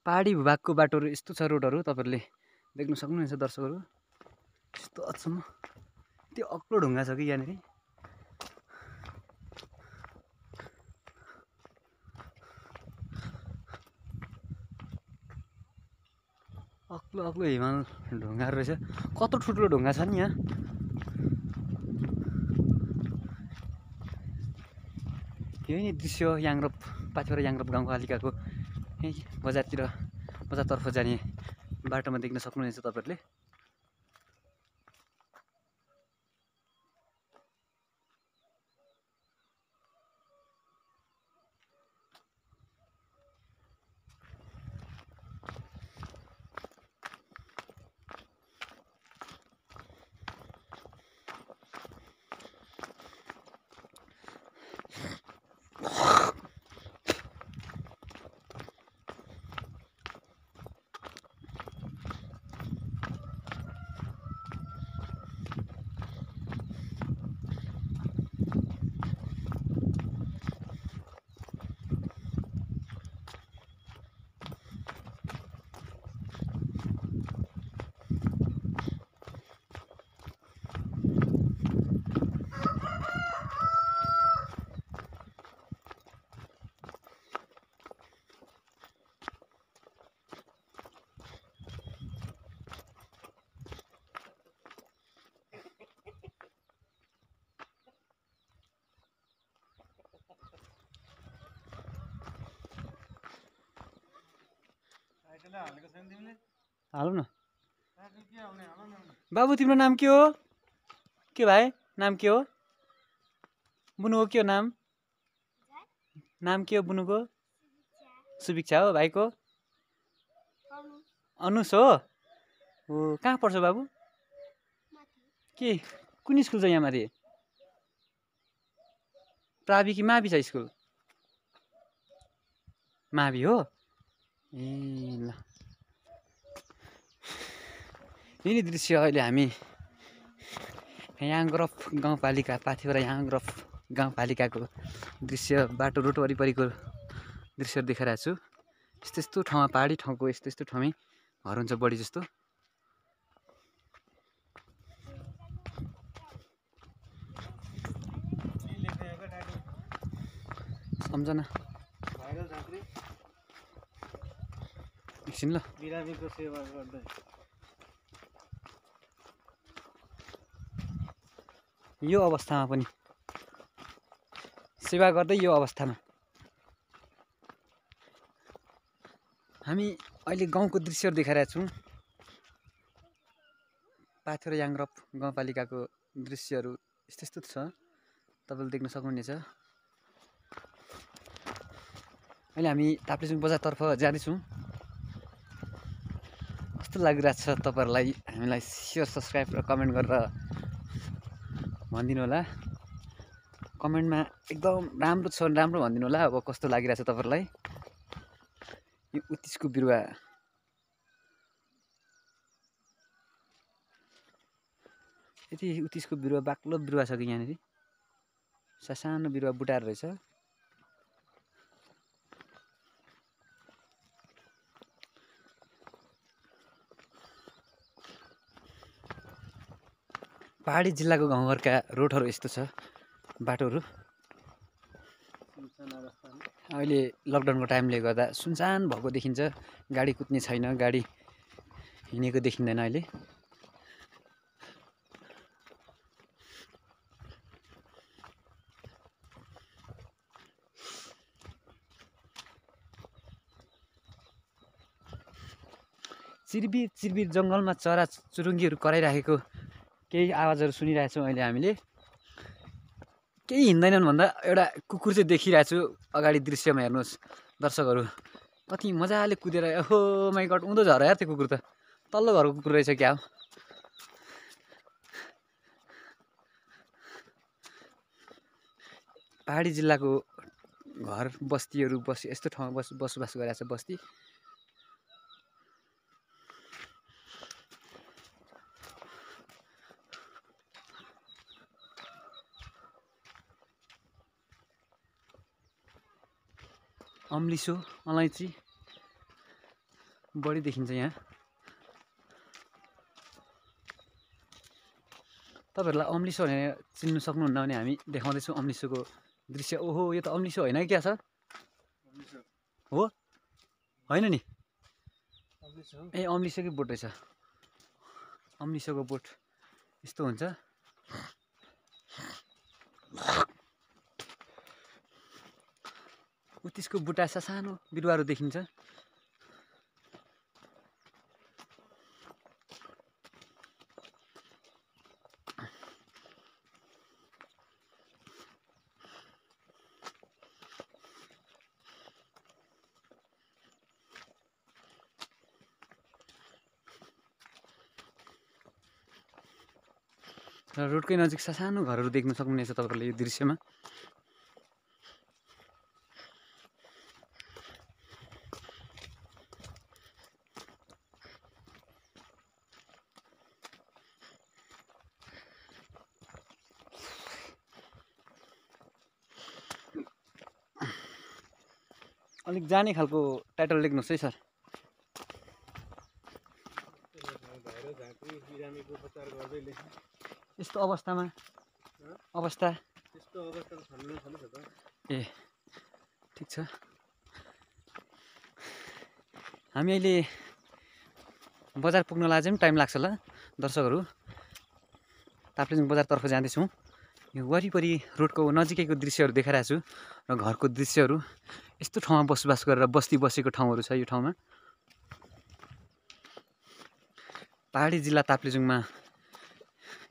पहाडी भूभागको बाटोहरू यस्तो छ, रोडहरू तपाईँहरूले देख्न सक्नुहुनेछ दर्शकहरू। यस्तो अचम्म त्यो अग्लो ढुङ्गा छ कि यहाँनिर। अग्लो अग्लो हिमाल ढुङ्गाहरू रहेछ। कत्रो ठुल्ठुलो ढुङ्गा छ नि यहाँ। यही नै दृश्य याङ्ग्रप पाथिभरा याङ्ग्रप गाउँपालिकाको यही बजारतर्फ जाने बाटोमा देख्न सक्नुहुनेछ तपाईँहरूले। हालौ न बाबु, तिम्रो नाम के हो? के भाइ नाम के हो? बुनुको के हो नाम? नाम के हो बुनुको? सुभिक्षा हो। भाइको? अनुस हो। हो, कहाँ पढ्छ बाबु? के कुन स्कुल छ यहाँ माथि? प्रावि कि मावि छ स्कुल? मावि हो। ए ल, यही दृश्य अहिले हामी याङ्ग्रफ गाउँपालिका पाथिभरा याङ्ग्रफ गाउँपालिकाको दृश्य, बाटो रोड वरिपरिको दृश्यहरू देखाइरहेको छु। यस्तो यस्तो ठाउँमा, पहाडी ठाउँको यस्तो यस्तो ठाउँमै घर हुन्छ बढी जस्तो। सम्झना एकछिन ल। बिरामीको सेवा गर्दै यो अवस्थामा पनि सेवा गर्दै, यो अवस्थामा हामी अहिले गाउँको दृश्यहरू देखाइरहेको छौँ। पाथिभरा याङ्ग्रफ गाउँपालिकाको दृश्यहरू यस्तो यस्तो छ, तपाईँले देख्न सक्नुहुनेछ। अहिले हामी ताप्लेजुङ बजारतर्फ जाँदैछौँ। कस्तो लागिरहेको छ तपाईँहरूलाई? हामीलाई सेयर, सब्सक्राइब र कमेन्ट गरेर भनिदिनु होला। कमेन्टमा एकदम राम्रो छ राम्रो भनिदिनु होला। अब कस्तो लागिरहेछ तपाईँहरूलाई? यो उत्तिसको बिरुवा, यति उत्तिसको बिरुवा, बाक्लो बिरुवा छ कि यहाँनिर। सानो बिरुवा बुटाएर रहेछ। पहाडी जिल्लाको गाउँघरका रोडहरू यस्तो छ, बाटोहरू। अहिले लकडाउनको टाइमले गर्दा सुनसान भएको देखिन्छ। गाडी कुद्ने छैन, गाडी हिँडेको देखिँदैन अहिले। चिरबिर चिरबिर जङ्गलमा चरा चुरुङ्गीहरू कराइराखेको केही आवाजहरू सुनिरहेछौँ अहिले हामीले। केही हिँड्दैनन् भन्दा एउटा कुकुर चाहिँ देखिरहेको छु अगाडि दृश्यमा। हेर्नुहोस् दर्शकहरू, कति मजाले कुदेर। ओहो माइ गड, उँधो झर यार त्यो कुकुर त। तल्लो घरको कुकुर रहेछ क्या हो। पहाडी जिल्लाको घर बस्तीहरू यस्तो ठाउँमा बसोबास गरिरहेको छ, बस्ती। अम्लिसो, अलैँची, बढी देखिन्छ यहाँ। तपाईहरुलाई अम्लिसो भने चिन्नु सक्नुहुन्न भने हामी देखाउँदैछौँ अम्लिसोको दृश्य। ओहो यो त अम्लिसो होइन क्या सर? हो होइन नि? ए अम्लिसोकै बोट रहेछ। अम्लिसोको बोट यस्तो हुन्छ। उत्तिसको बुट्टा सानो बिरुवाहरू देखिन्छ। र रोडकै नजिक सानो घरहरू देख्न सक्नुहुनेछ तपाईहरुले यो दृश्यमा। अलिक जाने खालको टाइटल लेख्नुहोस् है सर। यस्तो अवस्थामा ए ठिक छ। हामी अहिले बजार पुग्नलाई अझै पनि टाइम लाग्छ होला दर्शकहरू। ताप्लेजुङ बजारतर्फ जाँदैछौँ। यो वरिपरि रोडको नजिकैको दृश्यहरू देखाइरहेको छु र घरको दृश्यहरू। यस्तो ठाउँमा बसोबास गरेर बस्ती बसेको ठाउँहरू छ यो ठाउँमा। पहाडी जिल्ला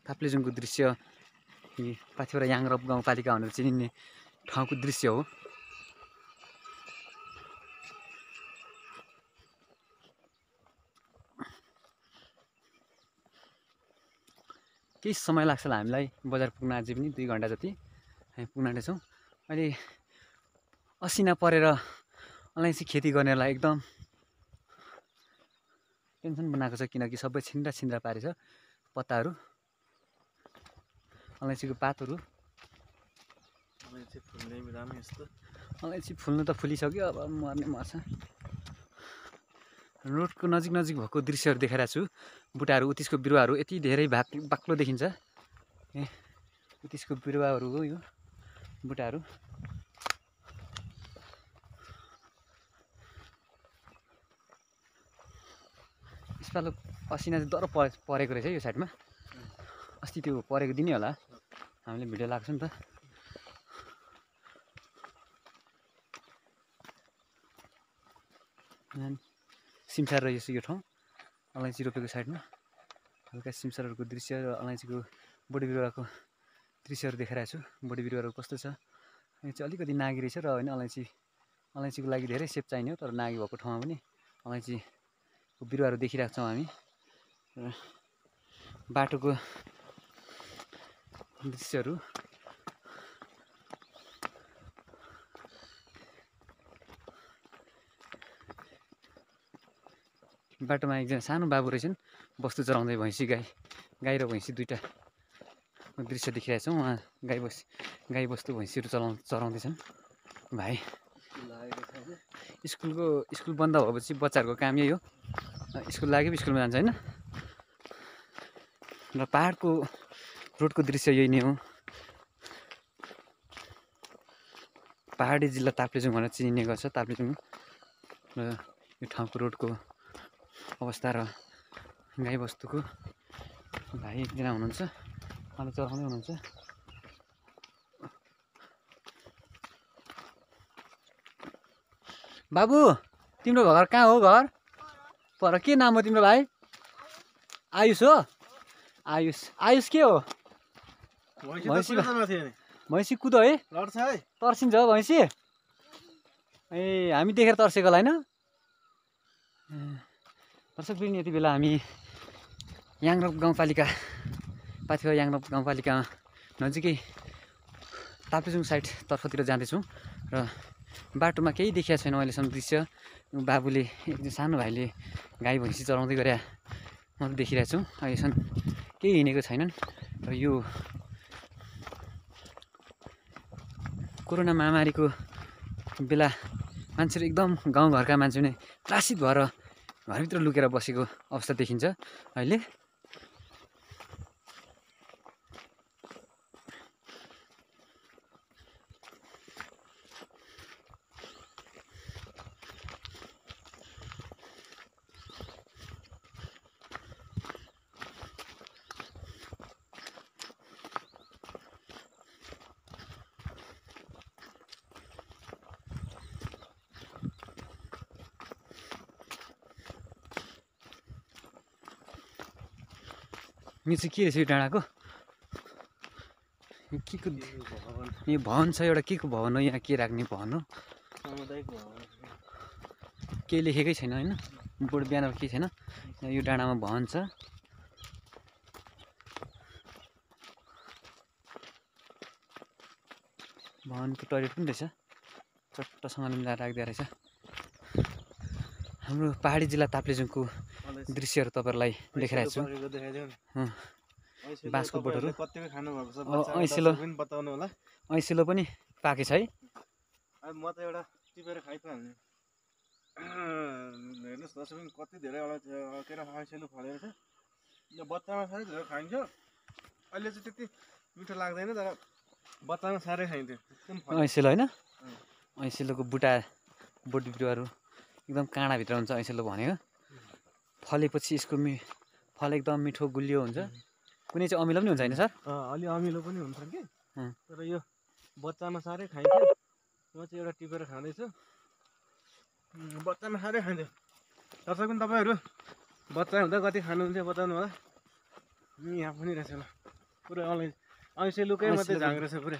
ताप्लेजुङको दृश्य पाथिभरा याङरप गाउँपालिका भनेर चिनिने ठाउँको दृश्य हो। केही समय लाग्छ होला हामीलाई बजार पुग्न, अझै पनि 2 घन्टा जति हामी पुग्न आँटेछौँ। अहिले असिना परेर अलैँची खेती गर्नेलाई एकदम टेन्सन बनाएको छ, किनकि सबै छिन्द्रा पारेछ पत्ताहरू, अलैँचीको पातहरू। अलैँची फुल्नु त फुलिसक्यो, अब मर्छ। रोडको नजिक भएको दृश्यहरू देखाइरहेको छु। बुट्टाहरू, उत्तिसको बिरुवाहरू यति धेरै बाक्लो देखिन्छ। उत्तिसको बिरुवाहरू हो यो बुट्टाहरू। यसपालो असिना चाहिँ डह्रो परेको रहेछ यो साइडमा। अस्ति त्यो परेको दिनै होला हामीले भिडियो लाग्छ नि त। सिमसार रहेछ यो ठाउँ, अलैँची रोपेको साइडमा। हल्का सिमसारहरूको दृश्य र अलैँचीको बोडी बिरुवाको दृश्यहरू देखाइरहेको छु। बोडी बिरुवाहरू कस्तो छ, यो चाहिँ अलिकति नागी रहेछ र होइन अलैँचीको लागि धेरै सेप चाहिने हो, तर नागी भएको ठाउँमा पनि अलैँचीको बिरुवाहरू देखिरहेको छौँ हामी। र बाटोको दृश्यहरू बाटोमा एकजना सानो बाबु रहेछन्, बस्तु चराउँदै गाई र भैँसी दुईटा दृश्य देखिरहेको छौँ। उहाँ गाई बस्तु भैँसीहरू चराउँदैछन् भाइ। स्कुल बन्द भएपछि बच्चाहरूको काम यही हो, स्कुल लाग्यो स्कुलमा जान्छ होइन। र पहाडको रोडको दृश्य यही नै हो। पहाडी जिल्ला ताप्लेजुङ भनेर चिनिने गर्छ ताप्लेजुङ। र यो ठाउँको रोडको अवस्था र गाईबस्तुको भाइ एकजना हुनुहुन्छ, उहाँले चलाउँदै हुनुहुन्छ। बाबु तिम्रो घर कहाँ हो? घर पर के नाम हो तिम्रो भाइ? आयुष हो? आयुष के हो? भैँसी कुदो है, तर्सिन्छ हो भैँसी। ए हामी देखेर तर्सेको होला होइन। दर्शक पनि यति बेला हामी याङरप गाउँपालिका, पाथिभरा याङरप गाउँपालिका नजिकै ताप्लेजुङ साइडतर्फतिर जाँदैछौँ। र बाटोमा केही देखिएको छैन अहिलेसम्म दृश्य। बाबुले एकजना सानो भाइले गाई भैँसी चराउँदै गरे मात्र देखिरहेको छौँ। अहिलेसम्म केही हिँडेको छैनन्। र यो कोरोना महामारीको बेला मान्छेहरू एकदम गाउँघरका मान्छे नै त्रासित भएर घरभित्र लुकेर बसेको अवस्था देखिन्छ अहिले। यो चाहिँ के रहेछ यो डाँडाको? यो के को यो भवन छ एउटा, के को भवन हो? यहाँ के राख्ने भवन हो? केही लेखेकै छैन होइन, बोर्ड ब्यानर केही छैन। यो डाँडामा भवन छ। भवनको टोयलेट पनि रहेछ, चट्टसँगले मिलाएर राखिदिएको रहेछ। हाम्रो पहाडी जिल्ला ताप्लेजुङको दृश्यहरू तपाईँहरूलाई देखाइरहेको छु। बाँसको बोटहरू, ऐसिलो पनि पाकेको छ है। म त एउटा टिपेर खाइपाल्ने। हेर्नुहोस् दर्शक कति धेरै के अरे ऐसिलो फलेको छ। यो बच्चामा साह्रै धेरै खाइन्छ, अहिले चाहिँ त्यति मिठो लाग्दैन, तर बच्चामा साह्रै खाइन्थ्यो ऐसिलो होइन। ऐसिलोको बोट बिरुवाहरू एकदम काँडाभित्र हुन्छ ऐसिलो भनेको। फलेपछि यसको फल एकदम मिठो गुलियो हुन्छ। कुनै चाहिँ अमिलो पनि हुन्छ होइन सर? अलि अमिलो पनि हुन्छ कि, तर यो बच्चामा साह्रै खाइन्थ्यो। म चाहिँ एउटा टिपेर खाँदैछु। बच्चामा साह्रै खाइन्थ्यो। दर्शक पनि तपाईँहरू बच्चा हुँदा कति खानुहुन्थ्यो बताउनु होला। यहाँ पनि रहेछ ल, पुरै ऐसिलोकै मात्रै झाङ रहेछ पुरै।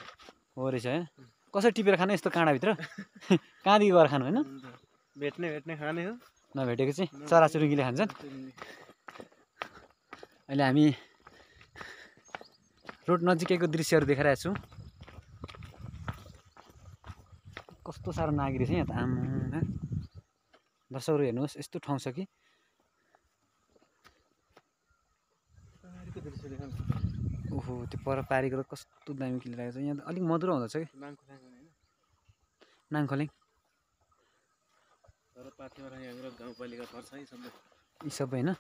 हो रहेछ है। कसरी टिपेर खानु यस्तो काँडाभित्र? कहाँदेखि गएर खानु होइन? भेट्ने खाने हो, नभेटेको चाहिँ चराचुरुङ्गीले खान्छन्। अहिले हामी रोड नजिकैको दृश्यहरू देखाइरहेको छौँ। कस्तो साह्रो नागी रहेछ यहाँ त आम्मा। दर्शकहरू हेर्नुहोस्, यस्तो ठाउँ छ कि। ओहो, त्यो पर पारीको त कस्तो दामी खिलिरहेको छ। यहाँ त अलिक मधुरो हुँदछ कि। नाङखोलेङ तर पाथिभरा यहाँ गाउँपालिका पर्छ है सबै। यी सबै होइन।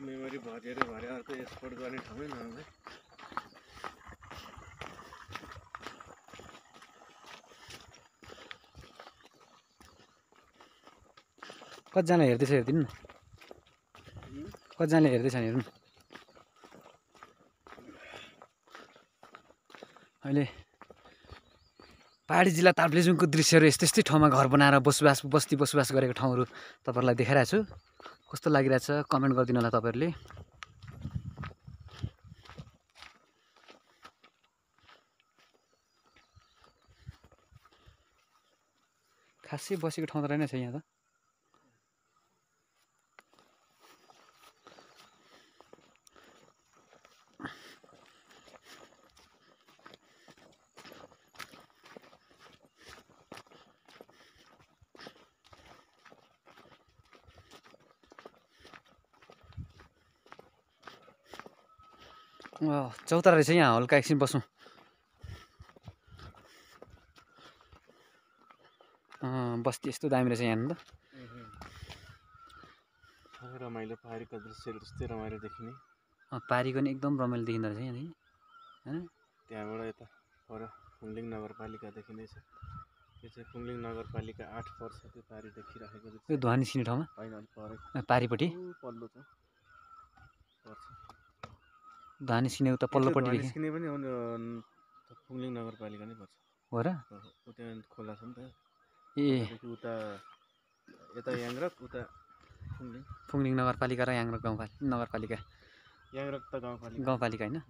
मेमोरी भरिएर अर्को एक्सपोर्ट गर्ने ठाउँै नहुँदै। कतिजना हेर्दैछ हेरिदिनु न, कतिजनाले हेर्दैछ हेर्नु। अहिले पहाडी जिल्ला ताप्लेजुङको दृश्यहरू यस्तै ठाउँमा घर बनाएर बस्ती बसोबास गरेको ठाउँहरू तपाईँहरूलाई देखाइरहेको छु। कस्तो लागिरहेछ कमेन्ट गरिदिनु होला तपाईँहरूले। खासै बसेको ठाउँ त रहेनछ यहाँ त। चौतारा रहेछ यहाँ, हल्का एकछिन बसौँ। बस्ती यस्तो दामी रहेछ यहाँ त। रमाइलो पाहाडीका दृश्यहरू त्यस्तै रमाइलो देखिने। पारीको नि एकदम रमाइलो देखिँदो रहेछ यहाँदेखि होइन। त्यहाँबाट यता पर फुङलिङ नगरपालिका देखिँदैछ। यो चाहिँ फुङलिङ नगरपालिका 8 पर्छ। त्यो पारी देखिराखेको छ। यो धुवा निस्किने ठाउँमा पारीपट्टि पल्लो छ पर्छ। धुवा निस्किने उता पल्लोपट्टि निस्किने पनि फुङलिङ नगरपालिका नै पर्छ हो र। त्यहाँ खोला छ नि त। उता यता याङरक, उता फुङलिङ नगरपालिका र याङरक नगरपालिका। याङरक त गाउँपालिका होइन।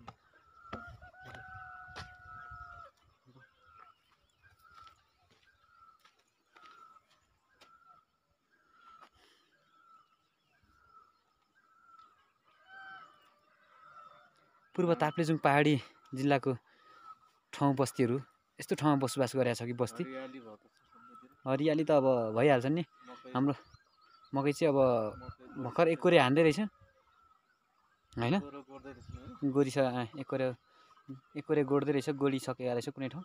पूर्व ताप्लेजुङ पहाडी जिल्लाको ठाउँ बस्तीहरू यस्तो ठाउँमा बसोबास गरेको छ कि बस्ती। हरियाली त अब भइहाल्छ नि। मकै हाम्रो मकै चाहिँ अब मकै भर्खर एकोरे हान्दै रहेछ होइन, गोरो गर्दै रहेछ नि गोडिस एकोरे गोड्दै रहेछ, गोडिसकेको रहेछ कुनै ठाउँ।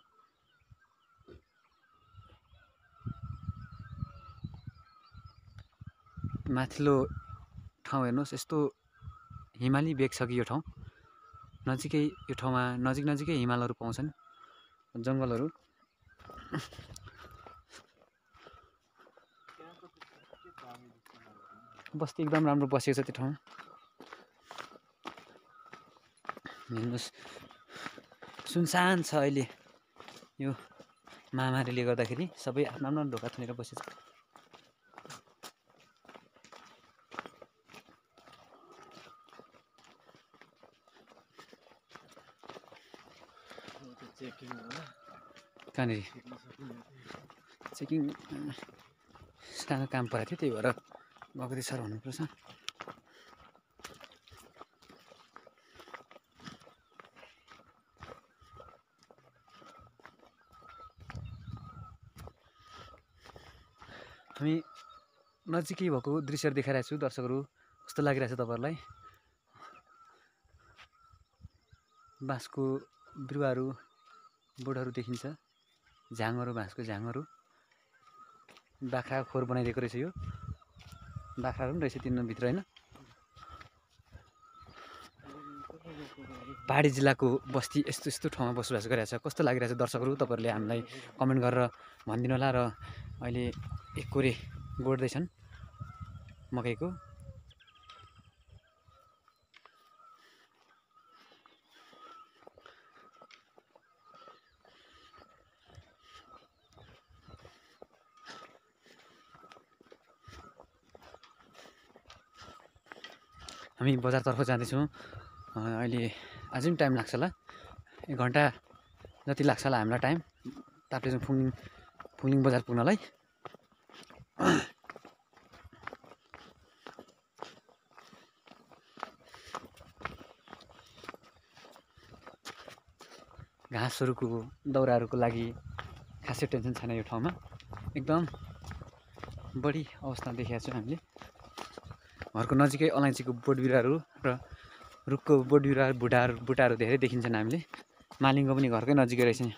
माथिल्लो ठाउँ हेर्नुहोस्, यस्तो हिमाली भेग छ कि यो ठाउँ नजिकै, यो ठाउँमा नजिकै हिमालहरू पाउँछन्, जङ्गलहरू। त्यहाँको के दामी देख्छ मलाई। बस्ती एकदम राम्रो बसेको छ त्यो ठाउँमा। हेर्नुहोस् सुनसान छ अहिले यो महामारीले गर्दाखेरि, सबै आफ्नो आफ्नो ढोका थुनेर बसेछ। चेकिङ होला कहाँनिर छिर्न सकिने चेकिङ सानो काम परेको थियो, त्यही भएर गएको थियो सर भन्नुपर्छ। हामी नजिकै भएको दृश्यहरू देखाइरहेको छु दर्शकहरू, कस्तो लागिरहेछ तपाईँहरूलाई? बाँसको बिरुवाहरू, बोटहरू देखिन्छ, झाङहरू, बाँसको झाङहरू। बाख्रा खोर बनाइदिएको रहेछ यो, बाख्राहरू पनि रहेछ तिनीभित्र होइन। पहाडी जिल्लाको बस्ती यस्तो यस्तो ठाउँमा बसोबास गरिरहेछ, कस्तो लागिरहेछ दर्शकहरू? तपाईँहरूले हामीलाई कमेन्ट गरेर भनिदिनु होला। र अहिले एकोरे गोड्दैछन् मकैको। हामी बजारतर्फ जाँदैछौँ। अहिले अझै पनि टाइम लाग्छ होला, 1 घन्टा जति लाग्छ होला हामीलाई टाइम ताप्लेजुङ फुङलिङ बजार पुग्नलाई। घाँसहरूको दाउराहरूको लागि खासै टेन्सन छैन यो ठाउँमा, एकदम बढी अवस्था देखेको छौँ हामीले। घरको नजिकै अलैँचीको बोट बिरुवाहरू र रुखको बोट बिरुवा बुटाहरू धेरै देखिन्छन् हामीले। मालिङ्गो पनि घरकै नजिकै रहेछ।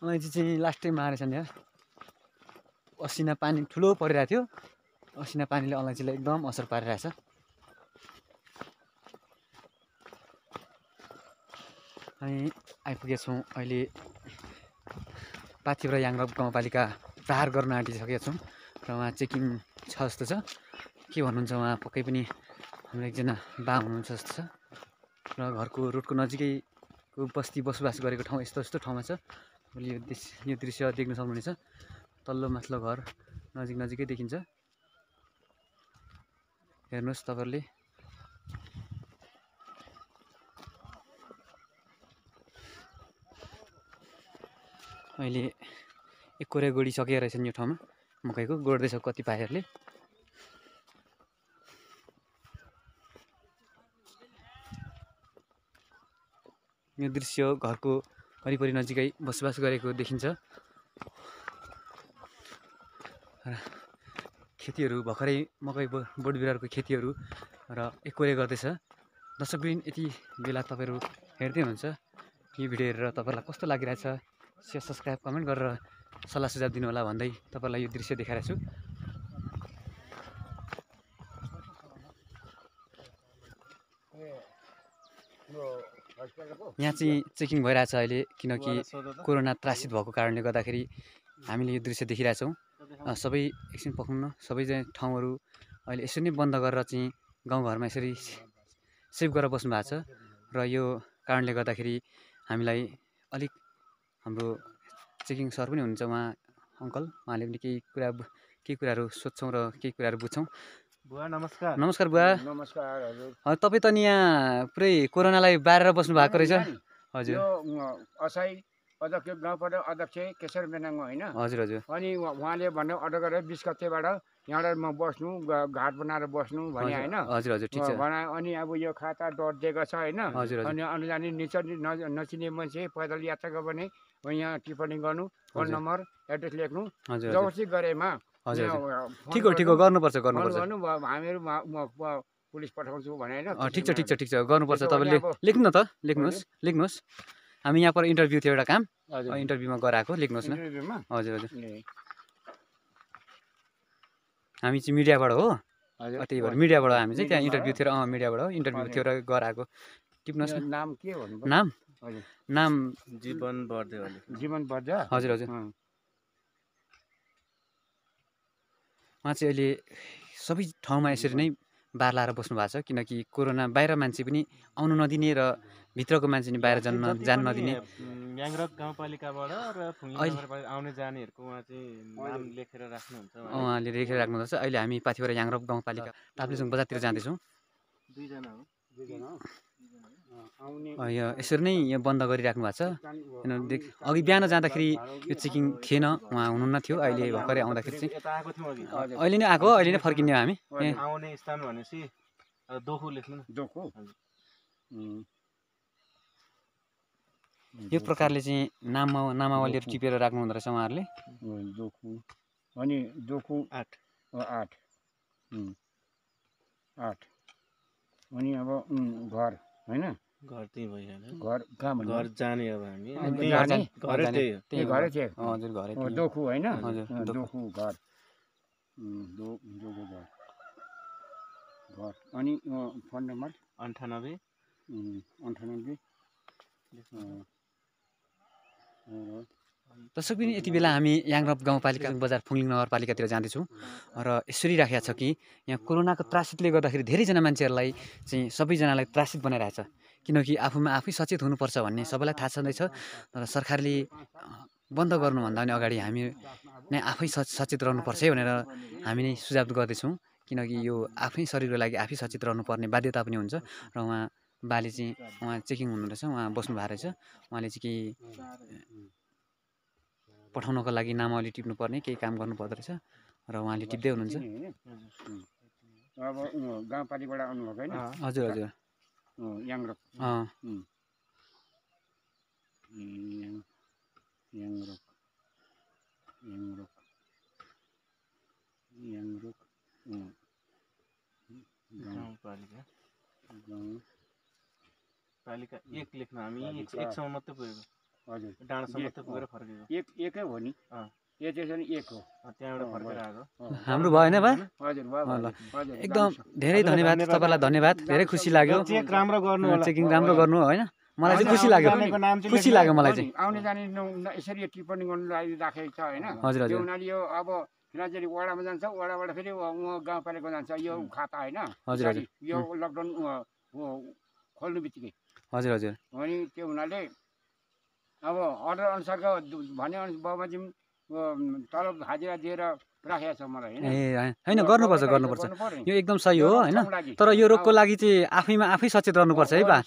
अलैँची चाहिँ लास्टै मारेछन् यार, असिना पानी ठुलो परिरहेको थियो, असिना पानीले अलैँचीलाई एकदम असर पारिरहेछ। हामी आइपुगेछौँ अहिले पाथिभरा याङरप गाउँपालिका प्रहार गर्न आँटिसकेका छौँ र उहाँ चेकिङ छ जस्तो छ। के भन्नुहुन्छ उहाँ? पक्कै पनि हाम्रो एकजना बा हुनुहुन्छ जस्तो छ। र घरको रोडको नजिकैको बस्ती बसोबास गरेको ठाउँ यस्तो ठाउँमा छ। यो दृश्य देख्न सक्नुहुनेछ, तल्लो माथिल्लो घर नजिकै देखिन्छ। हेर्नुहोस् तपाईँहरूले। अहिले एकोरे गोडिसकेका रहेछन् यो ठाउँमा मकैको, गोड्दैछ कतिपयहरूले। यो दृश्य घरको वरिपरि नजिकै बसोबास गरेको देखिन्छ। खेतीहरू भर्खरै मकै बोट बिरुवाहरूको खेतीहरू र एकोरे गर्दैछ। दर्शकवृन्द, यति बेला तपाईँहरू हेर्दै हुनुहुन्छ, यो भिडियो हेरेर तपाईँहरूलाई कस्तो लागिरहेछ सेयर सब्सक्राइब कमेन्ट गरेर सल्लाह सुझाव दिनु होला भन्दै तपाईँहरूलाई यो दृश्य देखाइरहेको छु। यहाँ चाहिँ चेकिङ भइरहेछ अहिले, किनकि कोरोना त्रासित भएको कारणले गर्दाखेरि हामीले यो दृश्य देखिरहेछौँ। सबै एकछिन पक्रिनु, सबै ठाउँहरू अहिले यसरी नै बन्द गरेर चाहिँ गाउँघरमा यसरी सेभ गरेर बस्नु भएको छ। र यो कारणले गर्दाखेरि हामीलाई अलिक, हाम्रो चेकिङ सर पनि हुनुहुन्छ उहाँ अङ्कल, उहाँले पनि केही कुराहरू सोध्छौँ र केही कुराहरू बुझ्छौँ। बुवा नमस्कार। नमस्कार बुवा। नमस्कार हजुर। तपाईँ त नि यहाँ पुरै कोरोनालाई बारेर बस्नु भएको रहेछ। हजुर यो असै अध्यक्ष गाउँपालिका अध्यक्ष केशर बेनाङ होइन। हजुर हजुर। अनि उहाँले भन्नु अर्डर गरेर 20 गतेबाट यहाँबाट म बस्नु घाट बनाएर बस्नु भने होइन। हजुर हजुर ठिक छ। बनायो अनि अब यो खाता डट दिएको छ होइन। हजुर हजुर। अनि अनुजानी नचिने मान्छे पैदल यात्रा गर्यो भने यहाँ टिप्पणी गर्नु, फोन नम्बर एड्रेस लेख्नु, हजुर जबरजस्ती गरेमा हजुर ठिक हो ठिक हो, गर्नुपर्छ गर्नुपर्छ। हामीहरू पुलिस पठाउँछु भने होइन। ठिक छ ठिक छ ठिक छ, गर्नुपर्छ। तपाईँले लेख्नु न त, लेख्नुहोस् लेख्नुहोस्। हामी यहाँ पर इन्टरभ्यू थियो एउटा काम, इन्टरभ्यूमा गराएको, लेख्नुहोस् न। हजुर हजुर। हामी चाहिँ मिडियाबाट हो, त्यही भएर मिडियाबाट हामी चाहिँ त्यहाँ इन्टरभ्यू थियो र मिडियाबाट हो, इन्टरभ्यू थियो र गराएको। टिप्नुहोस् न। नाम के भन्नु? नाम नाम जीवन बर्देवाली। जीवन बर्देवा। हजुर हजुर। उहाँ चाहिँ अहिले सबै ठाउँमा यसरी नै बार लाएर बस्नु भएको छ, किनकि कोरोना बाहिर मान्छे पनि आउनु नदिने र भित्रको मान्छे नि बाहिर जान नदिने। याङरक गाउँपालिकाबाट र फुङ्गी नगरपालिका आउने जानेहरूको उहाँ चाहिँ नाम लेखेर राख्नुहुन्छ। उहाँले लेखेर राख्नुहुन्छ। अहिले हामी पाथिभरा याङरक गाउँपालिका ताप्लेजुङ बजारतिर जाँदैछौँ। दुईजना हो। यसरी नै यहाँ बन्द गरिराख्नु भएको छ। अघि बिहान जाँदाखेरि यो चेकिङ थिएन, उहाँ हुनुहुन्न थियो। अहिले भर्खरै आउँदाखेरि चाहिँ अहिले नै आएको, अहिले नै फर्किने हो हामी। आउने स्थान भनेपछि दोखु लेख्नु न। दोखु। यो प्रकारले चाहिँ नामावलीहरू टिपेर राख्नु हुँदो रहेछ उहाँहरूले। दोखु अनि दोखु 8 अनि अब घर होइन। घर त्यही भइहाल्यो। घर कहाँ भन्नु? घर जाने अब हामी घरै त्यही घरै थियो। हजुर घरै दोखु होइन। हजुर दोखु घर। दोखु घर अनि फोन नम्बर 98 दर्शक पनि यति बेला हामी याङरप गाउँपालिका बजार फुङलिङ नगरपालिकातिर जाँदैछौँ र यसरी राखेको छ कि यहाँ कोरोनाको त्रासितले गर्दाखेरि धेरैजना मान्छेहरूलाई चाहिँ सबैजनालाई त्रासित बनाइरहेछ, किनकि आफूमा आफै सचेत हुनुपर्छ भन्ने सबैलाई थाहा छँदैछ। तर सरकारले बन्द गर्नुभन्दा पनि अगाडि हामी नै आफै सचेत रहनुपर्छ है भनेर हामी नै सुझाव गर्दैछौँ, किनकि यो आफ्नै शरीरको लागि आफै सचेत रहनुपर्ने बाध्यता पनि हुन्छ। र बाले चाहिँ उहाँ चेकिङ हुनु रहेछ, उहाँ बस्नु भएको रहेछ। उहाँले चाहिँ केही पठाउनको लागि नामावली टिप्नुपर्ने केही काम गर्नुपर्दो रहेछ र उहाँले टिप्दै हुनुहुन्छ। अब गाउँपालिकाबाट आउनुभएको होइन? हजुर हजुर। याङरक पालिका 1 लेख्न हामी 1 सम्म मात्रै पुगेको। हजुर डाँडासम्म मात्रै पुगेर फर्केको। एकै हो नि। यो चाहिँ 1 हो। त्यहाँबाट फर्केर आएको। हाम्रो भएन बा? हजुर एकदम धेरै धन्यवाद तपाईँलाई, धन्यवाद। धेरै खुसी लाग्यो। चेक राम्रो गर्नु होला। चेकिङ राम्रो गर्नु होइन, मलाई चाहिँ खुसी लाग्यो, खुसी लाग्यो मलाई चाहिँ। आउने जाने यसरी टिप्पणी गर्नु लागि राखेको छ होइन। हजुर हजुर। उनीहरूले यो अब राज्यले वडामा जान्छ, वडाबाट फेरि गाउँपालिका जान्छ यो खाता होइन। हजुर हजुर। यो लकडाउन खोल्नु बित्तिकै। हजुर हजुर। अनि त्यो हुनाले अब अर्डर अनुसारको भने बमोजिम तलब हाजिरा दिएर राखेको छ मलाई होइन। गर्नुपर्छ गर्नुपर्छ, यो एकदम सही हो होइन। तर यो रोगको लागि चाहिँ आफै सचेत रहनुपर्छ है बा।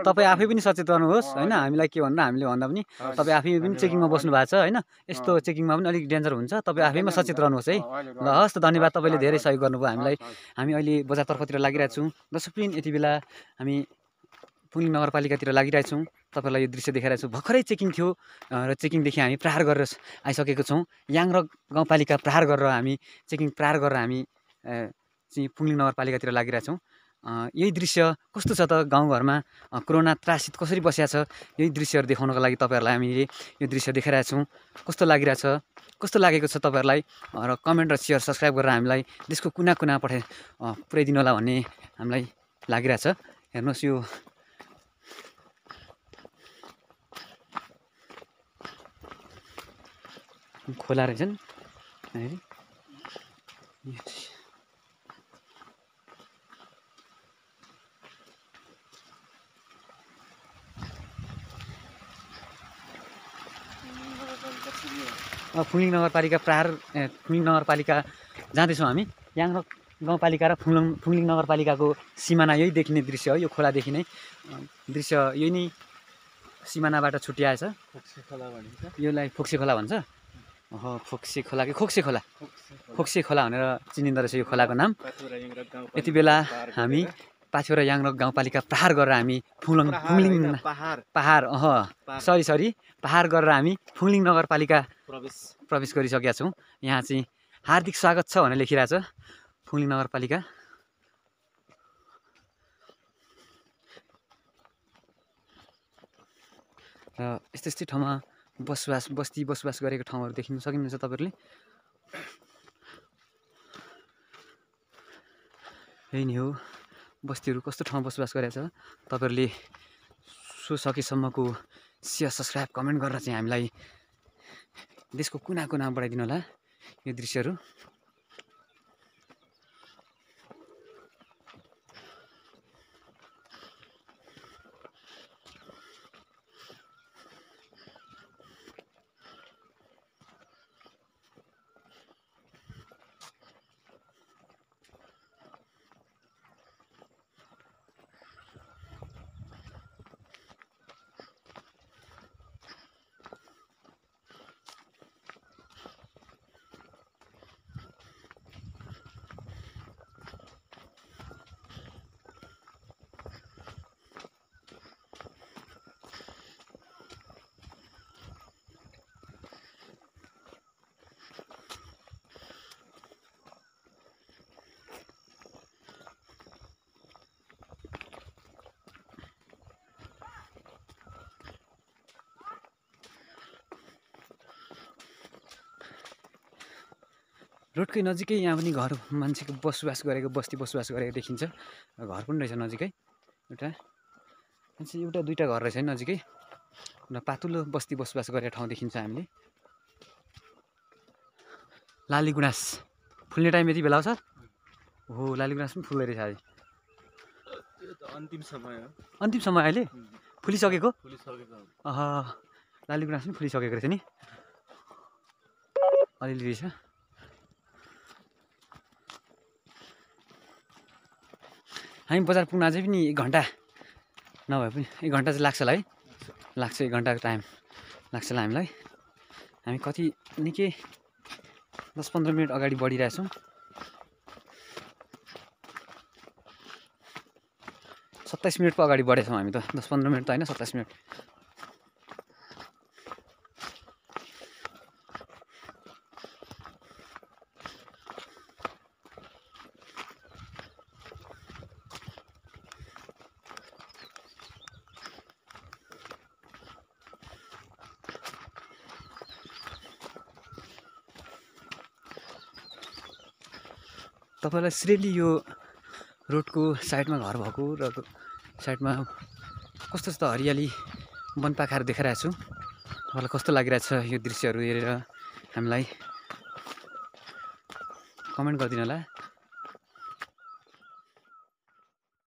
तपाईँ आफै पनि सचेत रहनुहोस् होइन। हामीलाई के भन्दा हामीले भन्दा पनि तपाईँ आफै पनि चेकिङमा बस्नु भएको छ होइन। यस्तो चेकिङमा पनि अलिक डेन्जर हुन्छ, तपाईँ आफैमा सचेत रहनुहोस् है। ल हस् त, धन्यवाद, तपाईँले धेरै सहयोग गर्नुभयो हामीलाई। हामी अहिले बजारतर्फतिर लागिरहेको छौँ। दर्शक पनि यति बेला हामी फुङलिङ नगरपालिकातिर लागिरहेछौँ। तपाईँलाई यो दृश्य देखाइरहेको छु। भर्खरै चेकिङ थियो र चेकिङदेखि हामी प्रहार गरेर आइसकेको छौँ। याङरक गाउँपालिका प्रहार गरेर हामी चेकिङ प्रहार गरेर हामी चाहिँ फुङलिङ नगरपालिकातिर लागिरहेछौँ। यही दृश्य कस्तो छ त, गाउँघरमा कोरोना त्रासित कसरी बसिया छ, यही दृश्यहरू देखाउनको लागि तपाईँहरूलाई हामीले यो दृश्य देखाइरहेछौँ। कस्तो लागिरहेछ, कस्तो लागेको छ तपाईँहरूलाई र कमेन्ट र सेयर सब्सक्राइब गरेर हामीलाई देशको कुना कुना पुर्याइदिनु होला भन्ने हामीलाई लागिरहेछ। हेर्नुहोस् यो खोला रहेछन्। फुङलिङ नगरपालिका प्रहार फुङलिङ नगरपालिका जाँदैछौँ हामी। याङरक गाउँपालिका र फुङलिङ नगरपालिकाको सिमाना यही देखिने दृश्य हो। यो खोलादेखि नै दृश्य यही नै सिमानाबाट छुट्याएछ। फोक्से खोला भनिन्छ। यसलाई फोक्से खोला भन्छ। फोक्से खोला कि खोक्से खोला, फोक्से खोला भनेर चिनिँदो रहेछ यो खोलाको नाम। यति बेला हामी पाथ्यौरा याङरक गाउँपालिका प्रहार गरेर हामी फुङलिङ पहाड सरी पहाड गरेर हामी फुङलिङ नगरपालिका प्रवेश गरिसकेका छौँ। यहाँ चाहिँ हार्दिक स्वागत छ भनेर लेखिरहेछ फुङलिङ नगरपालिका। र यस्तै ठाउँमा बस्ती बसोबास गरेको ठाउँहरू देख्न सक्नुहुन्छ तपाईँहरूले। यही नै हो बस्तीहरू कस्तो ठाउँमा बसोबास गरेको छ। तपाईँहरूले सकेसम्मको सेयर सब्सक्राइब कमेन्ट गरेर चाहिँ हामीलाई देशको कुना कुनामा बढाइदिनु होला यो दृश्यहरू। रोडकै नजिकै यहाँ पनि घर मान्छेको बसोबास गरेको बस्ती बसोबास गरेको देखिन्छ। घर पनि रहेछ नजिकै एउटा दुईवटा घर रहेछ नजिकै र पातुलो बस्ती बसोबास गरेको ठाउँ देखिन्छ हामीले। लाली गुँरास फुल्ने टाइम यति बेला हो सर? हो लाली गुँरास पनि फुल्दै रहेछ अहिले। अन्तिम समय हो। अन्तिम समय अहिले फुलिसकेको? फुलिसकेको। लाली गुँरास पनि फुलिसकेको रहेछ नि अलिअलि रहेछ। हामी बजार पुग्न अझै पनि 1 घन्टा नभए पनि 1 घन्टा चाहिँ लाग्छ होला है। लाग्छ 1 घन्टाको टाइम लाग्छ होला हामीलाई। हामी कति निकै 10-15 मिनट अगाडि बढिरहेछौँ। 27 मिनट पो अगाडि बढेछौँ हामी त। 10-15 मिनट त होइन 27 मिनट। तपाईँलाई श्रेली यो रोडको साइडमा घर भएको र साइडमा कस्तो कस्तो हरियाली वनपाखाहरू देखाइरहेको छु। तपाईँलाई कस्तो लागिरहेछ यो दृश्यहरू हेरेर हामीलाई कमेन्ट गरिदिनु होला।